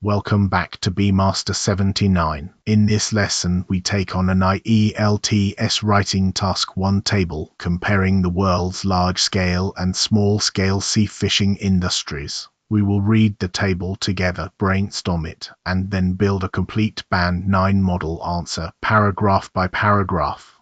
Welcome back to Bmaster 79. In this lesson, we take on an IELTS writing Task 1 table comparing the world's large-scale and small-scale sea fishing industries. We will read the table together, brainstorm it, and then build a complete Band9 model answer, paragraph by paragraph.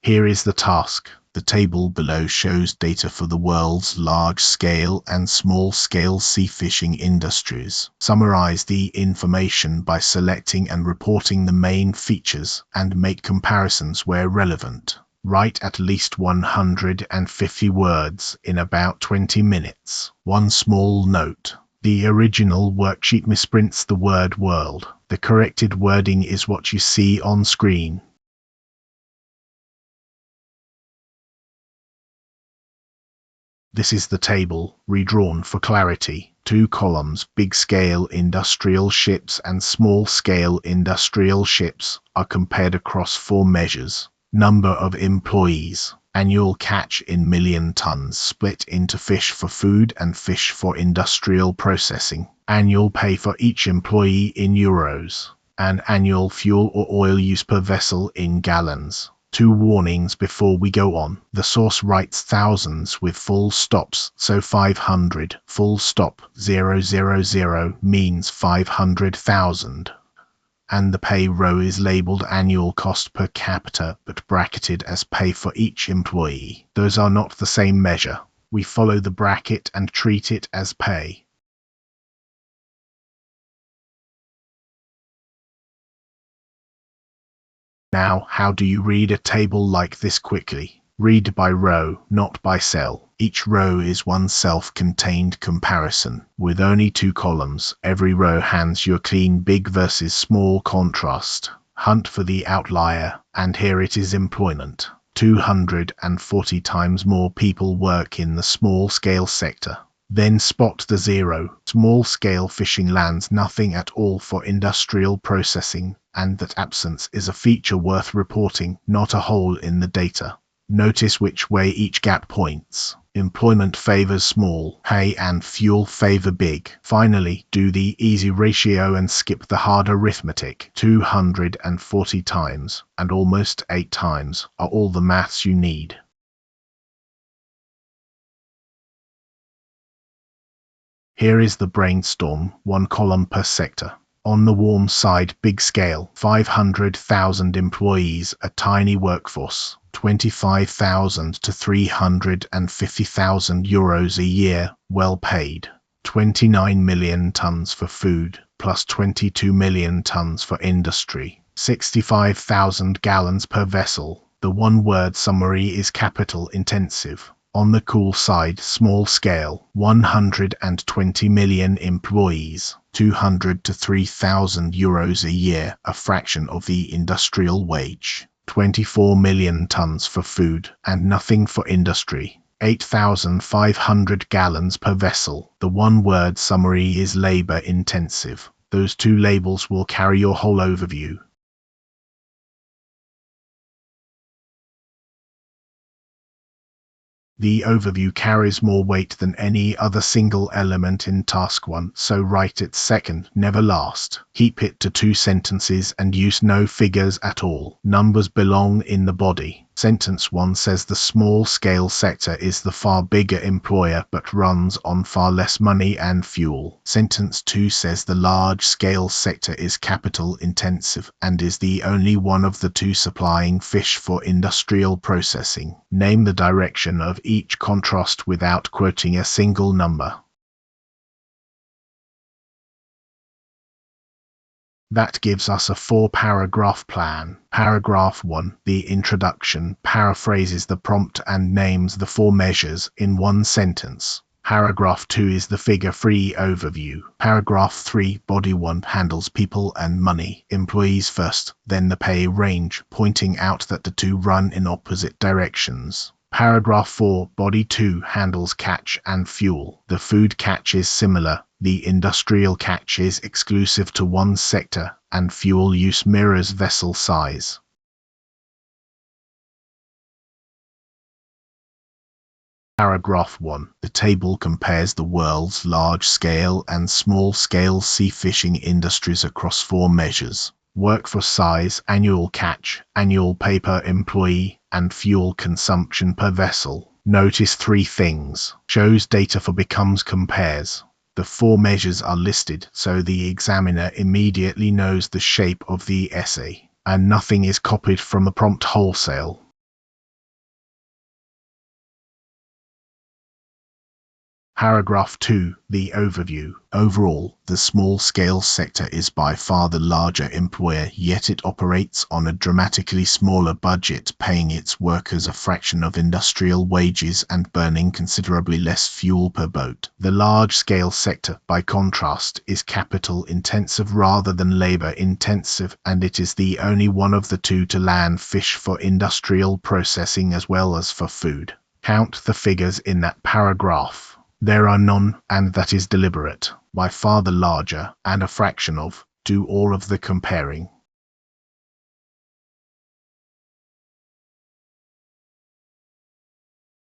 Here is the task. The table below shows data for the world's large-scale and small-scale sea fishing industries. Summarize the information by selecting and reporting the main features and make comparisons where relevant. Write at least 150 words in about 20 minutes. One small note. The original worksheet misprints the word world. The corrected wording is what you see on screen. This is the table, redrawn for clarity. 2 columns, big-scale industrial ships and small-scale industrial ships, are compared across 4 measures. Number of employees, annual catch in million tons split into fish for food and fish for industrial processing. Annual pay for each employee in euros, and annual fuel or oil use per vessel in gallons. 2 warnings before we go on. The source writes thousands with full stops, so 500 full stop 000 means 500,000. And the pay row is labeled annual cost per capita but bracketed as pay for each employee. Those are not the same measure. We follow the bracket and treat it as pay. Now, how do you read a table like this quickly? Read by row, not by cell. Each row is one self-contained comparison. With only 2 columns, every row hands you a clean big versus small contrast. Hunt for the outlier, and here it is: employment. 240 times more people work in the small-scale sector. Then spot the zero. Small-scale fishing lands nothing at all for industrial processing, and that absence is a feature worth reporting, not a hole in the data. Notice which way each gap points. Employment favors small, pay and fuel favor big. Finally, do the easy ratio and skip the hard arithmetic. 240 times, and almost 8 times, are all the maths you need. Here is the brainstorm, 1 column per sector. On the warm side, big scale, 500,000 employees, a tiny workforce, 25,000 to 350,000 euros a year, well paid. 29 million tons for food, plus 22 million tons for industry, 65,000 gallons per vessel. The one-word summary is capital intensive. On the cool side, small scale, 120 million employees, 200 to 3,000 euros a year, a fraction of the industrial wage. 24 million tons for food, and nothing for industry. 8,500 gallons per vessel. The one-word summary is labor intensive. Those 2 labels will carry your whole overview. The overview carries more weight than any other single element in Task 1, so write it second, never last. Keep it to 2 sentences and use no figures at all. Numbers belong in the body. Sentence 1 says the small-scale sector is the far bigger employer but runs on far less money and fuel. Sentence 2 says the large-scale sector is capital-intensive and is the only one of the 2 supplying fish for industrial processing. Name the direction of each contrast without quoting a single number. That gives us a 4-paragraph plan. Paragraph 1, the introduction, paraphrases the prompt and names the 4 measures in 1 sentence. Paragraph 2 is the figure-free overview. Paragraph 3, body 1, handles people and money, employees first, then the pay range, pointing out that the 2 run in opposite directions. Paragraph 4, body 2, handles catch and fuel. The food catch is similar. The industrial catch is exclusive to 1 sector, and fuel use mirrors vessel size. Paragraph 1. The table compares the world's large-scale and small-scale sea fishing industries across 4 measures: workforce size, annual catch, annual pay per employee, and fuel consumption per vessel. Notice 3 things. Shows data for, becomes, compares. The 4 measures are listed so the examiner immediately knows the shape of the essay, and nothing is copied from the prompt wholesale. Paragraph 2. The overview. Overall, the small-scale sector is by far the larger employer, yet it operates on a dramatically smaller budget, paying its workers a fraction of industrial wages and burning considerably less fuel per boat. The large-scale sector, by contrast, is capital-intensive rather than labor-intensive, and it is the only one of the two to land fish for industrial processing as well as for food. Count the figures in that paragraph. There are none, and that is deliberate. By far the larger, and a fraction of, do all of the comparing.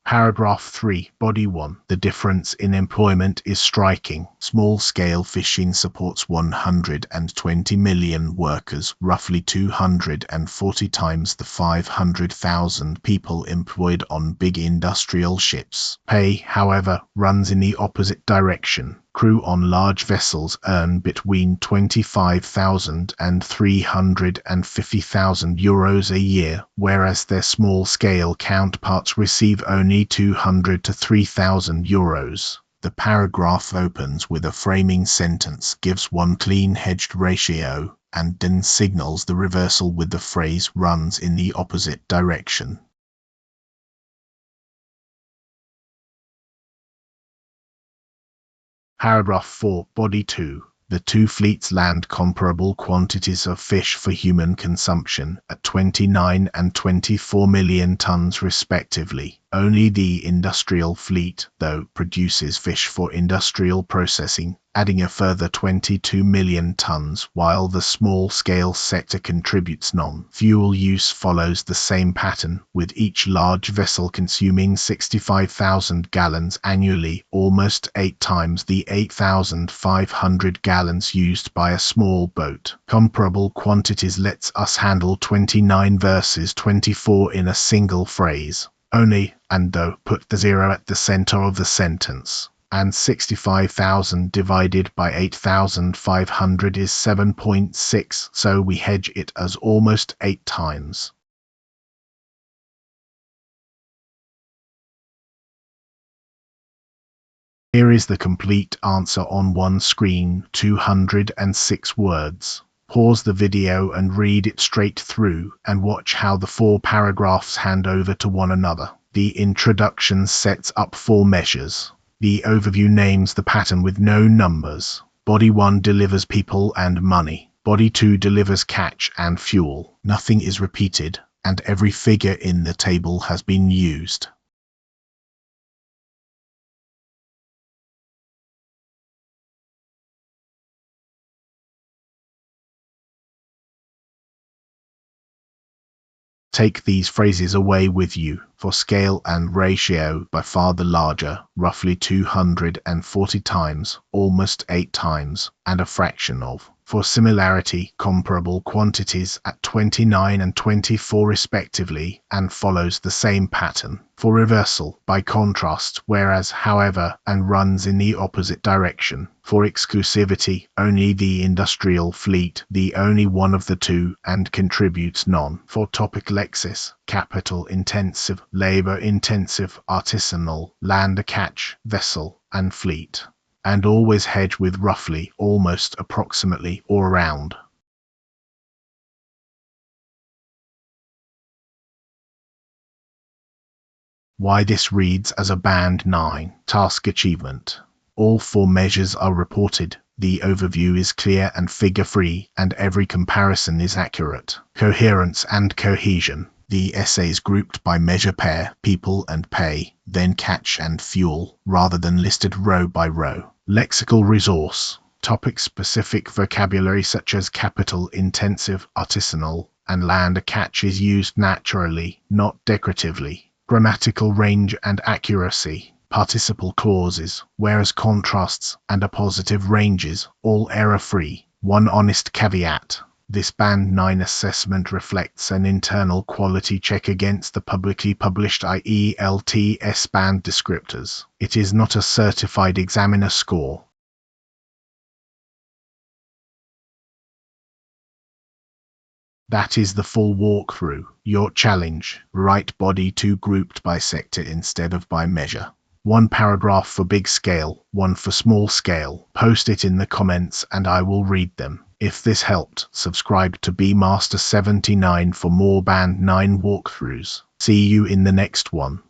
Paragraph 3, Body 1. The difference in employment is striking. Small-scale fishing supports 120 million workers, roughly 240 times the 500,000 people employed on big industrial ships. Pay, however, runs in the opposite direction. Crew on large vessels earn between €25,000 and €350,000 a year, whereas their small-scale counterparts receive only €200 to €3,000. The paragraph opens with a framing sentence, gives one clean hedged ratio, and then signals the reversal with the phrase runs in the opposite direction. Paragraph 4, Body 2. The 2 fleets land comparable quantities of fish for human consumption at 29 and 24 million tons respectively. Only the industrial fleet, though, produces fish for industrial processing, adding a further 22 million tons, while the small-scale sector contributes none. Fuel use follows the same pattern, with each large vessel consuming 65,000 gallons annually, almost 8 times the 8,500 gallons used by a small boat. Comparable quantities lets us handle 29 versus 24 in a single phrase. Only, and though, put the 0 at the center of the sentence. And 65,000 divided by 8,500 is 7.6, so we hedge it as almost 8 times. Here is the complete answer on one screen, 206 words. Pause the video and read it straight through, and watch how the 4 paragraphs hand over to one another. The introduction sets up 4 measures. The overview names the pattern with no numbers. Body 1 delivers people and money. Body 2 delivers catch and fuel. Nothing is repeated, and every figure in the table has been used. Take these phrases away with you. For scale and ratio, by far the larger, roughly 240 times, almost 8 times, and a fraction of. For similarity, comparable quantities at 29 and 24 respectively, and follows the same pattern. For reversal, by contrast, whereas, however, and runs in the opposite direction. For exclusivity, only the industrial fleet, the only one of the two, and contributes none. For topic lexis, capital-intensive, labor-intensive, artisanal, land-catch, vessel, and fleet. And always hedge with roughly, almost, approximately, or around. Why this reads as a Band 9 task achievement. All 4 measures are reported, the overview is clear and figure-free, and every comparison is accurate. Coherence and cohesion. The essays grouped by measure pair, people and pay, then catch and fuel, rather than listed row by row. Lexical resource. Topic-specific vocabulary such as capital-intensive, artisanal, and land catch is used naturally, not decoratively. grammatical range and accuracy, participle clauses, whereas contrasts and appositive ranges, all error-free. One honest caveat. This Band 9 assessment reflects an internal quality check against the publicly published IELTS band descriptors. It is not a certified examiner score. That is the full walkthrough. Your challenge. Write body 2 grouped by sector instead of by measure. 1 paragraph for big scale, 1 for small scale. Post it in the comments and I will read them. If this helped, subscribe to Bmaster79 for more Band 9 walkthroughs. See you in the next one.